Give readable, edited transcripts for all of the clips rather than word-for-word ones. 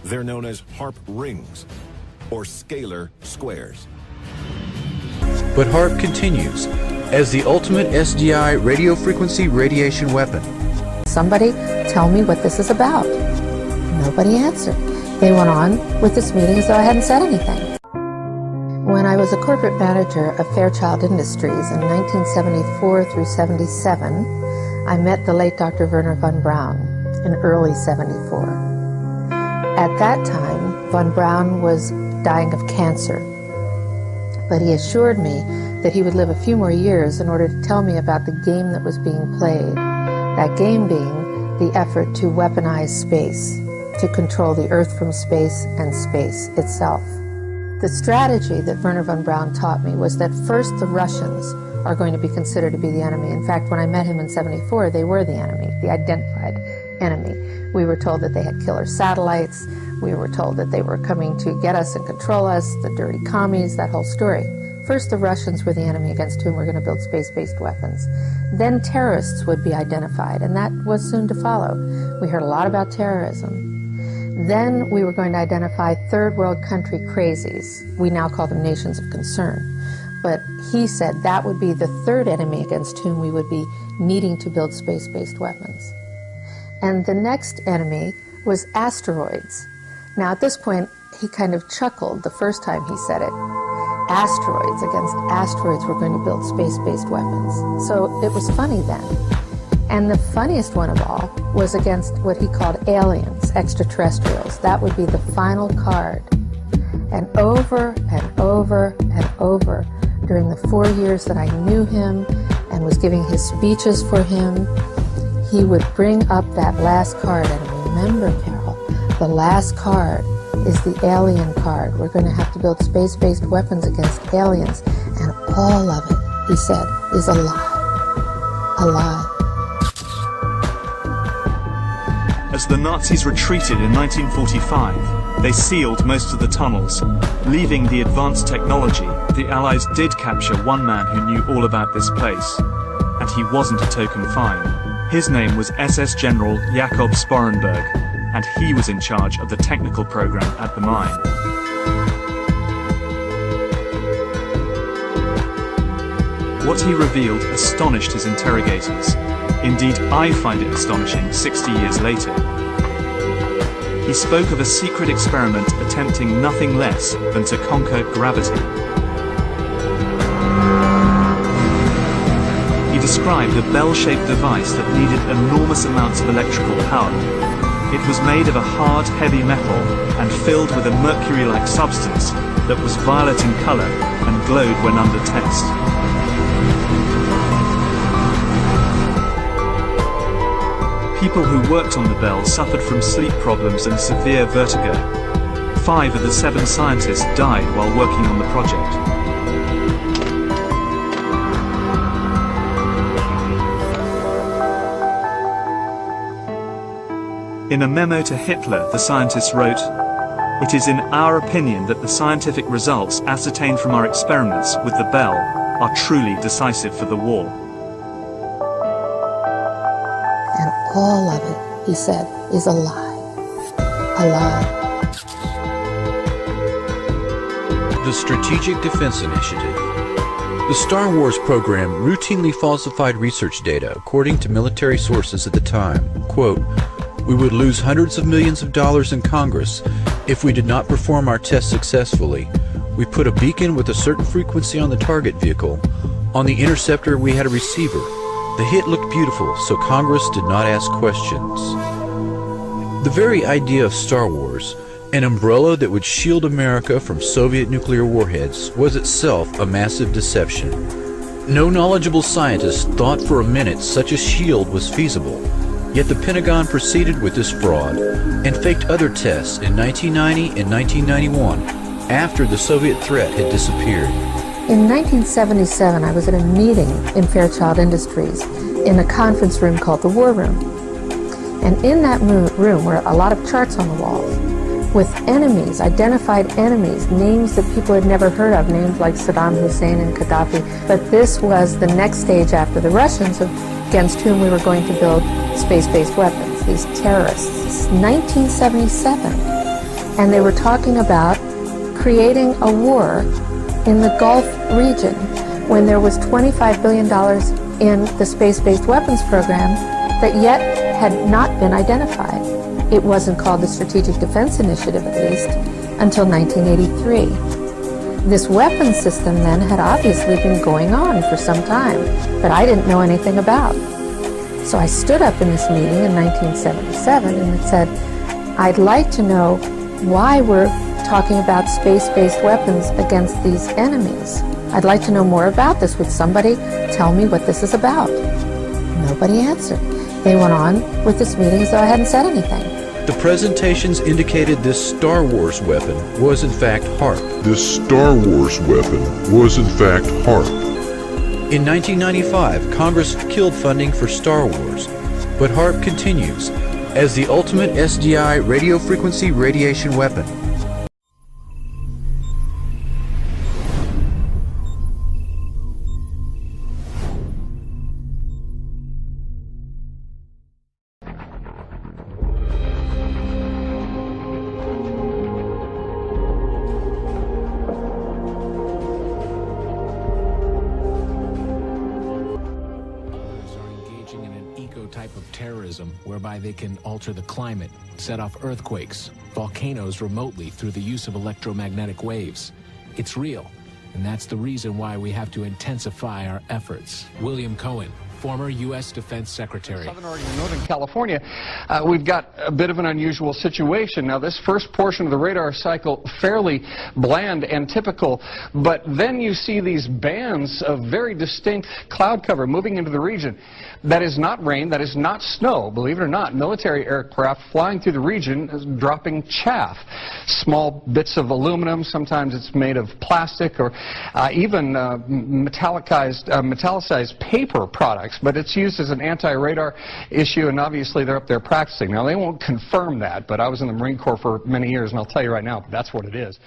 They're known as HAARP rings, or scalar squares. But HAARP continues as the ultimate SDI radio frequency radiation weapon. Somebody tell me what this is about. Nobody answered. They went on with this meeting as though I hadn't said anything. When I was a corporate manager of Fairchild Industries in 1974 through 77, I met the late Dr. Werner von Braun in early 74. At that time, von Braun was dying of cancer, but he assured me that he would live a few more years in order to tell me about the game that was being played, that game being the effort to weaponize space, to control the Earth from space and space itself. The strategy that Werner von Braun taught me was that first the Russians are going to be considered to be the enemy. In fact, when I met him in 74, they were the enemy, the identified enemy. We were told that they had killer satellites. We were told that they were coming to get us and control us, the dirty commies, that whole story. First, the Russians were the enemy against whom we're going to build space-based weapons. Then terrorists would be identified, and that was soon to follow. We heard a lot about terrorism. Then we were going to identify third world country crazies. We now call them nations of concern. But he said that would be the third enemy against whom we would be needing to build space-based weapons. And the next enemy was asteroids. Now at this point, he kind of chuckled the first time he said it. Asteroids, against asteroids we're going to build space-based weapons. So it was funny then. And the funniest one of all was against what he called aliens, extraterrestrials. That would be the final card. And over and over and over, during the 4 years that I knew him and was giving his speeches for him, he would bring up that last card. And remember, Carol, the last card is the alien card. We're going to have to build space-based weapons against aliens. And all of it, he said, is a lie. A lie. As the Nazis retreated in 1945, they sealed most of the tunnels. Leaving the advanced technology, the Allies did capture one man who knew all about this place. And he wasn't a token find. His name was SS General Jakob Sporenberg, and he was in charge of the technical program at the mine. What he revealed astonished his interrogators. Indeed, I find it astonishing 60 years later. He spoke of a secret experiment attempting nothing less than to conquer gravity. He described a bell-shaped device that needed enormous amounts of electrical power. It was made of a hard, heavy metal and filled with a mercury-like substance that was violet in color and glowed when under test. People who worked on the bell suffered from sleep problems and severe vertigo. 5 of the 7 scientists died while working on the project. In a memo to Hitler, the scientists wrote, "It is in our opinion that the scientific results ascertained from our experiments with the bell are truly decisive for the war." All of it, he said, is a lie. A lie. The Strategic Defense Initiative. The Star Wars program routinely falsified research data according to military sources at the time. Quote, "We would lose hundreds of millions of dollars in Congress if we did not perform our tests successfully. We put a beacon with a certain frequency on the target vehicle. On the interceptor we had a receiver. The hit looked beautiful, so Congress did not ask questions." The very idea of Star Wars, an umbrella that would shield America from Soviet nuclear warheads, was itself a massive deception. No knowledgeable scientist thought for a minute such a shield was feasible, yet the Pentagon proceeded with this fraud and faked other tests in 1990 and 1991 after the Soviet threat had disappeared. In 1977, I was at a meeting in Fairchild Industries in a conference room called the War Room. And in that room were a lot of charts on the walls with enemies, identified enemies, names that people had never heard of, names like Saddam Hussein and Gaddafi. But this was the next stage after the Russians against whom we were going to build space-based weapons, these terrorists. It's 1977. and they were talking about creating a war in the Gulf region when there was $25 billion in the space-based weapons program that yet had not been identified. It wasn't called the Strategic Defense Initiative, at least, until 1983. This weapons system then had obviously been going on for some time, but I didn't know anything about. So I stood up in this meeting in 1977 and said, I'd like to know why we're talking about space-based weapons against these enemies. I'd like to know more about this. Would somebody tell me what this is about? Nobody answered. They went on with this meeting as though I hadn't said anything. The presentations indicated this Star Wars weapon was in fact HAARP. This Star Wars weapon was in fact HAARP. In 1995, Congress killed funding for Star Wars, but HAARP continues as the ultimate SDI radio frequency radiation weapon. Type of terrorism whereby they can alter the climate, set off earthquakes, volcanoes remotely through the use of electromagnetic waves. It's real, and that's the reason why we have to intensify our efforts. William Cohen, former U.S. Defense Secretary. Southern Oregon and Northern California, we've got a bit of an unusual situation. Now, this first portion of the radar cycle, fairly bland and typical, but then you see these bands of very distinct cloud cover moving into the region. That is not rain, that is not snow, believe it or not. Military aircraft flying through the region dropping chaff. Small bits of aluminum, sometimes it's made of plastic, or even metallicized paper products, but it's used as an anti-radar issue, and obviously they're up there practicing. Now, they won't confirm that, but I was in the Marine Corps for many years, and I'll tell you right now, that's what it is.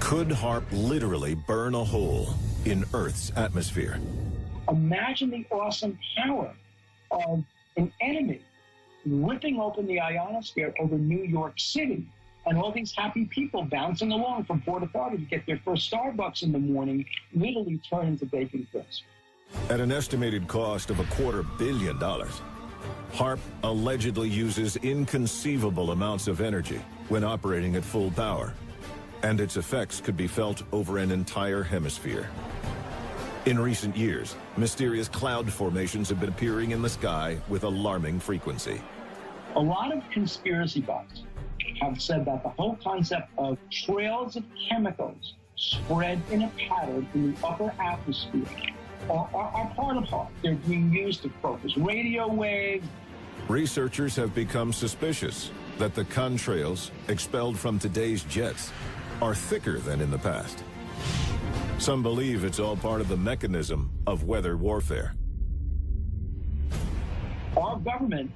Could HAARP literally burn a hole in Earth's atmosphere? Imagine the awesome power of an enemy ripping open the ionosphere over New York City, and all these happy people bouncing along from Port Authority to get their first Starbucks in the morning literally turn into bacon crisp. At an estimated cost of $250 million, HAARP allegedly uses inconceivable amounts of energy when operating at full power, and its effects could be felt over an entire hemisphere. In recent years, mysterious cloud formations have been appearing in the sky with alarming frequency. A lot of conspiracy buffs have said that the whole concept of trails of chemicals spread in a pattern in the upper atmosphere are part of HAARP. They're being used to focus radio waves. Researchers have become suspicious that the contrails expelled from today's jets are thicker than in the past. Some believe it's all part of the mechanism of weather warfare. Our government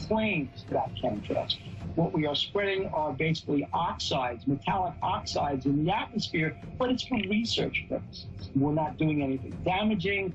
claims that chemtrails. What we are spreading are basically oxides, metallic oxides in the atmosphere, but it's for research purposes. We're not doing anything damaging.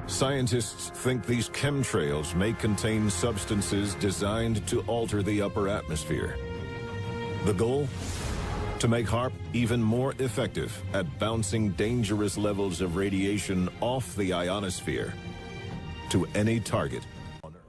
Scientists think these chemtrails may contain substances designed to alter the upper atmosphere. The goal? To make HAARP even more effective at bouncing dangerous levels of radiation off the ionosphere to any target on Earth.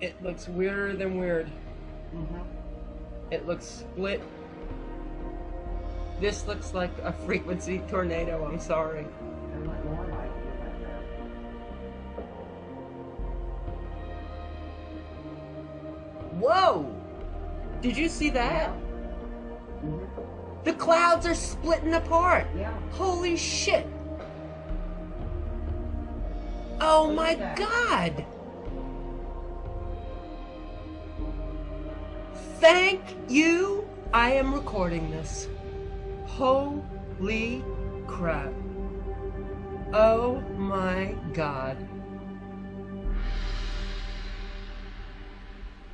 It looks weirder than weird. It looks split. This looks like a frequency tornado, I'm sorry. Whoa! Did you see that? The clouds are splitting apart. Holy shit. Oh my God. Thank you. I am recording this. Holy crap. Oh my God.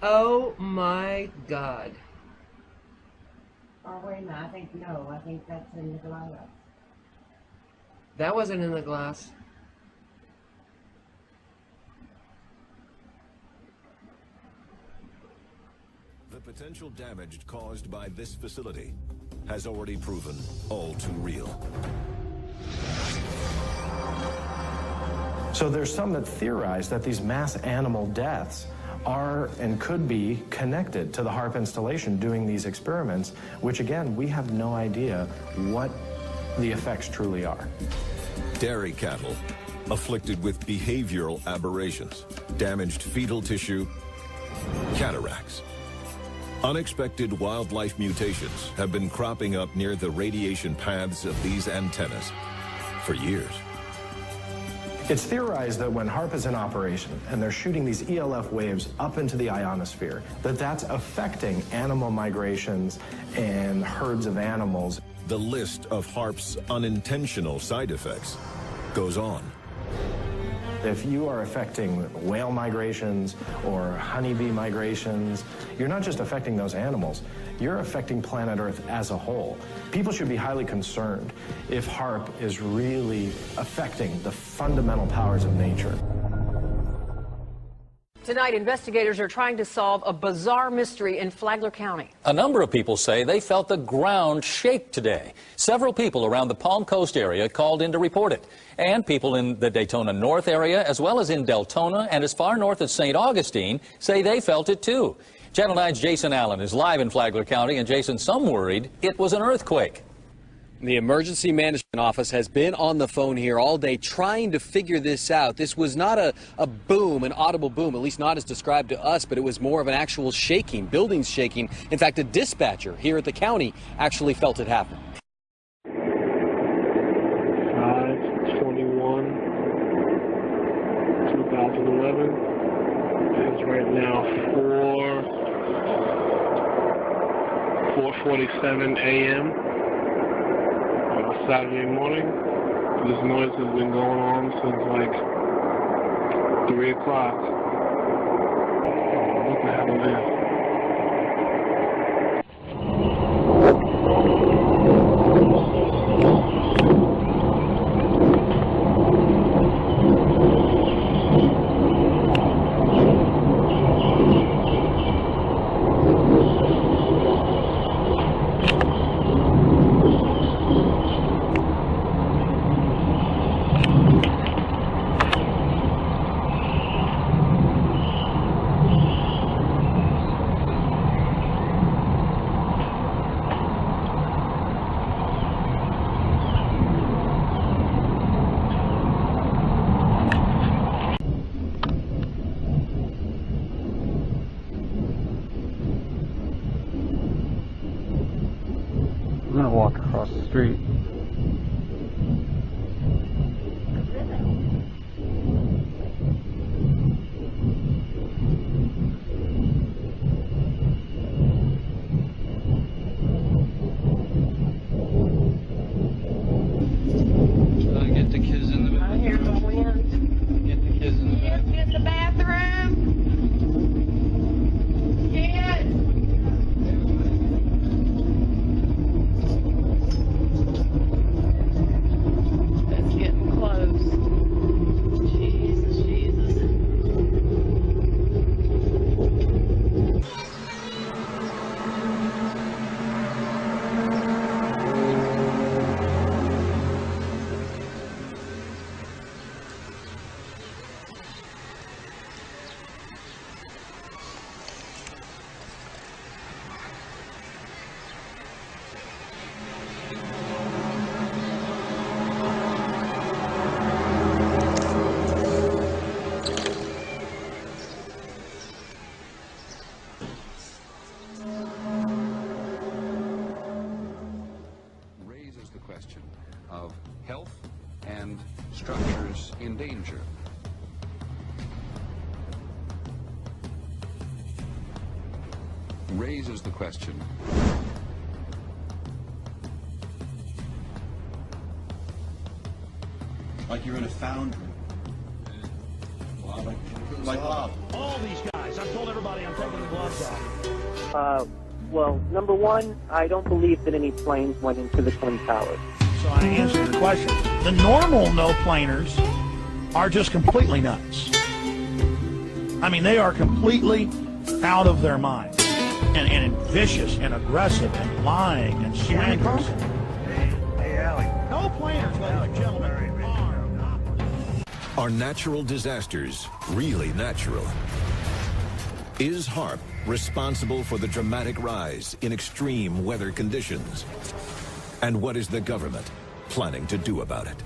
Oh my God. Oh, wait a minute. I think that's in the glass. That wasn't in the glass. The potential damage caused by this facility has already proven all too real. So there's some that theorize that these mass animal deaths are and could be connected to the HAARP installation doing these experiments, which again, we have no idea what the effects truly are. Dairy cattle afflicted with behavioral aberrations, damaged fetal tissue, cataracts. Unexpected wildlife mutations have been cropping up near the radiation paths of these antennas for years. It's theorized that when HAARP is in operation and they're shooting these ELF waves up into the ionosphere, that's affecting animal migrations and herds of animals. The list of HAARP's unintentional side effects goes on. If you are affecting whale migrations or honeybee migrations, you're not just affecting those animals, you're affecting planet Earth as a whole. People should be highly concerned if HAARP is really affecting the fundamental powers of nature. Tonight, investigators are trying to solve a bizarre mystery in Flagler County. A number of people say they felt the ground shake today. Several people around the Palm Coast area called in to report it. And people in the Daytona North area, as well as in Deltona and as far north as St. Augustine, say they felt it too. Channel 9's Jason Allen is live in Flagler County, and Jason, some worried it was an earthquake. The Emergency Management Office has been on the phone here all day trying to figure this out. This was not a boom, an audible boom, at least not as described to us, but it was more of an actual shaking, buildings shaking. In fact, a dispatcher here at the county actually felt it happen. 5/21, 2011. It's right now 4:47 a.m. Saturday morning. This noise has been going on since like 3 o'clock. What the hell is this? I'm gonna walk across the street. Get the kids in the bathroom. I hear the wind. Get the kids in the bathroom. Get the bathroom. Kids. and structures in danger. Raises the question, like you're in a foundry. Like all these guys. I've told everybody I'm taking the gloves off. Well, number one, I don't believe that any planes went into the Twin Towers. So I answered your question. The normal no-planers are just completely nuts. I mean, they are completely out of their mind. And vicious and aggressive and lying and slanderous. Hey, Allie. No-planers, ladies and gentlemen. Are natural disasters really natural? Is HAARP responsible for the dramatic rise in extreme weather conditions? And what is the government planning to do about it?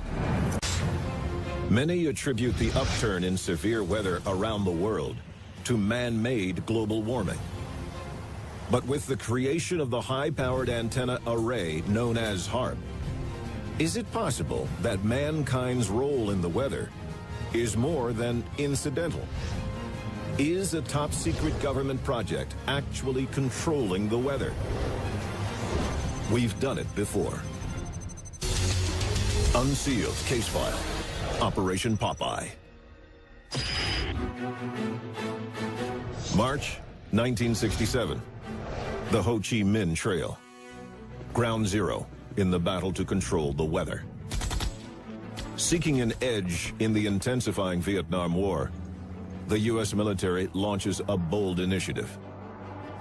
Many attribute the upturn in severe weather around the world to man-made global warming. But with the creation of the high-powered antenna array known as HAARP, is it possible that mankind's role in the weather is more than incidental? Is a top-secret government project actually controlling the weather? We've done it before. Unsealed case file. Operation Popeye. March 1967. The Ho Chi Minh Trail. Ground zero in the battle to control the weather. Seeking an edge in the intensifying Vietnam War, the U.S. military launches a bold initiative.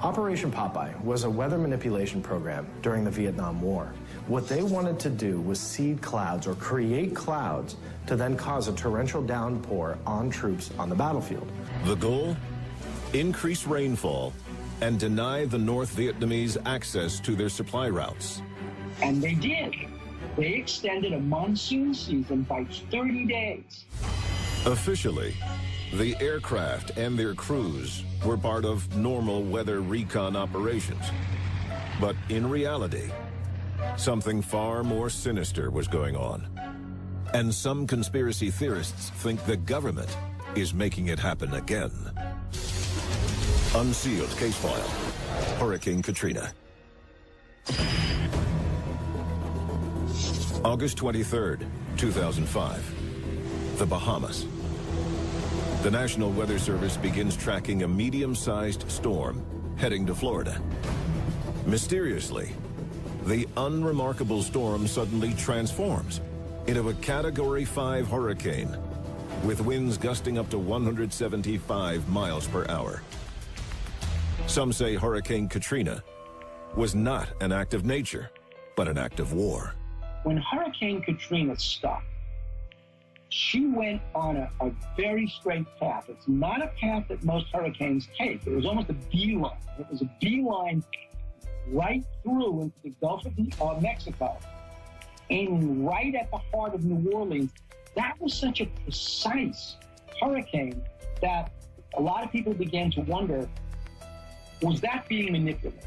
Operation Popeye was a weather manipulation program during the Vietnam War. What they wanted to do was seed clouds or create clouds to then cause a torrential downpour on troops on the battlefield. The goal? Increase rainfall and deny the North Vietnamese access to their supply routes. And they did. They extended a monsoon season by 30 days. Officially, the aircraft and their crews were part of normal weather recon operations. But in reality, something far more sinister was going on. And some conspiracy theorists think the government is making it happen again. Unsealed case file. Hurricane Katrina. August 23rd, 2005. The Bahamas. The National Weather Service begins tracking a medium-sized storm heading to Florida. Mysteriously, the unremarkable storm suddenly transforms into a Category 5 hurricane with winds gusting up to 175 miles per hour. Some say Hurricane Katrina was not an act of nature, but an act of war. When Hurricane Katrina stopped, she went on a very straight path. It's not a path that most hurricanes take. It was almost a beeline. It was a beeline right through into the Gulf of Mexico, aiming right at the heart of New Orleans. That was such a precise hurricane that a lot of people began to wonder, was that being manipulated?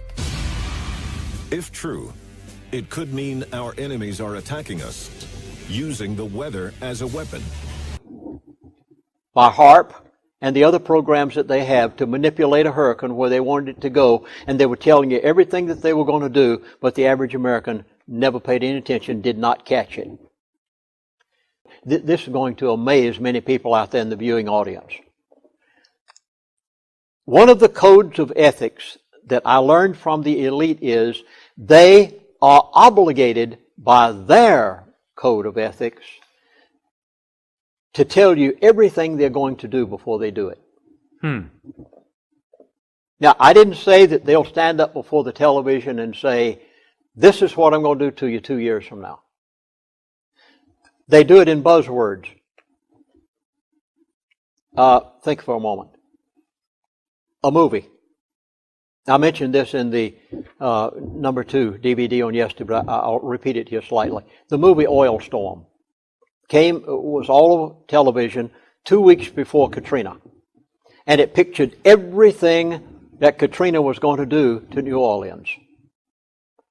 If true, it could mean our enemies are attacking us, using the weather as a weapon. By HAARP and the other programs that they have to manipulate a hurricane where they wanted it to go, and they were telling you everything that they were going to do, but the average American never paid any attention, did not catch it. This is going to amaze many people out there in the viewing audience. One of the codes of ethics that I learned from the elite is they are obligated by their code of ethics to tell you everything they're going to do before they do it. Now, I didn't say that they'll stand up before the television and say, this is what I'm going to do to you 2 years from now. They do it in buzzwords. Think for a moment. A movie. I mentioned this in the number 2 DVD on yesterday, but I'll repeat it here slightly. The movie Oil Storm was all over television 2 weeks before Katrina. And it pictured everything that Katrina was going to do to New Orleans.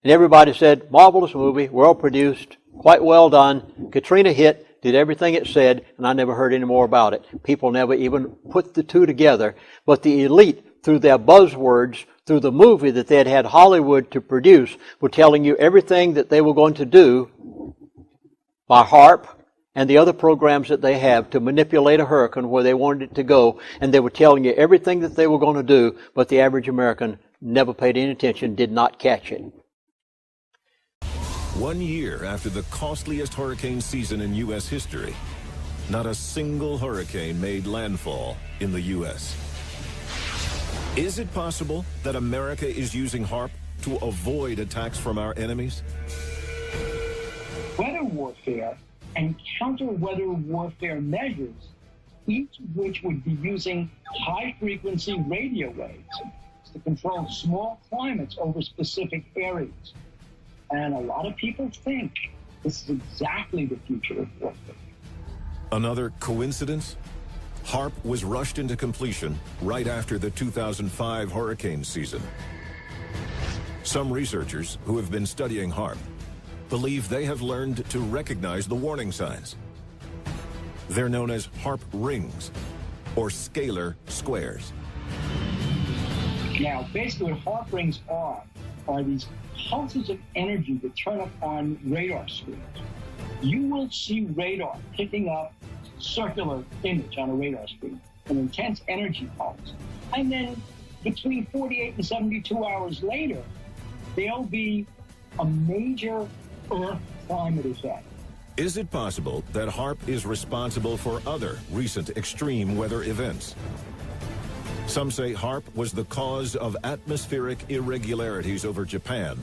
And everybody said, marvelous movie, well produced, quite well done. Katrina hit, did everything it said, and I never heard any more about it. People never even put the two together. But the elite, through their buzzwords, through the movie that they had had Hollywood to produce, were telling you everything that they were going to do by HAARP and the other programs that they have to manipulate a hurricane where they wanted it to go. And they were telling you everything that they were going to do, but the average American never paid any attention, did not catch it. 1 year after the costliest hurricane season in U.S. history, not a single hurricane made landfall in the U.S. Is it possible that America is using HAARP to avoid attacks from our enemies? Weather warfare and counter-weather warfare measures, each of which would be using high-frequency radio waves to control small climates over specific areas. And a lot of people think this is exactly the future of warfare. Another coincidence? HAARP was rushed into completion right after the 2005 hurricane season. Some researchers who have been studying HAARP believe they have learned to recognize the warning signs. They're known as HAARP rings, or scalar squares. Now, basically what HAARP rings are these pulses of energy that turn up on radar screens. You will see radar picking up circular image on a radar screen, an intense energy pulse. And then between 48 and 72 hours later, there'll be a major Earth climate event. Is it possible that HAARP is responsible for other recent extreme weather events? Some say HAARP was the cause of atmospheric irregularities over Japan,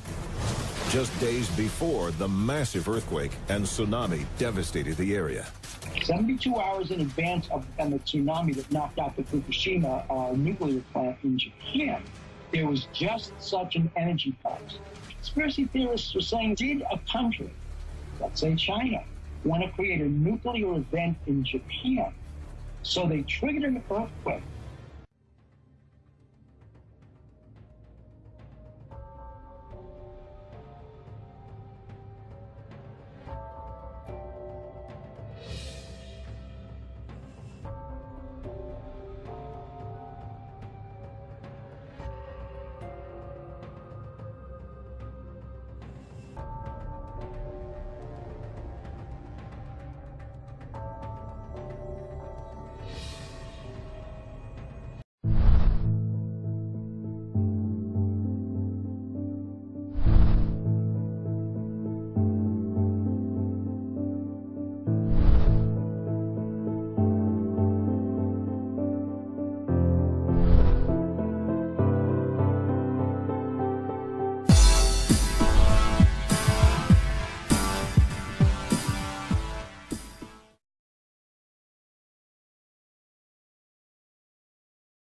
just days before the massive earthquake and tsunami devastated the area. 72 hours in advance of the tsunami that knocked out the Fukushima nuclear plant in Japan, there was just such an energy pulse. Conspiracy theorists were saying, did a country, let's say China, want to create a nuclear event in Japan? So they triggered an earthquake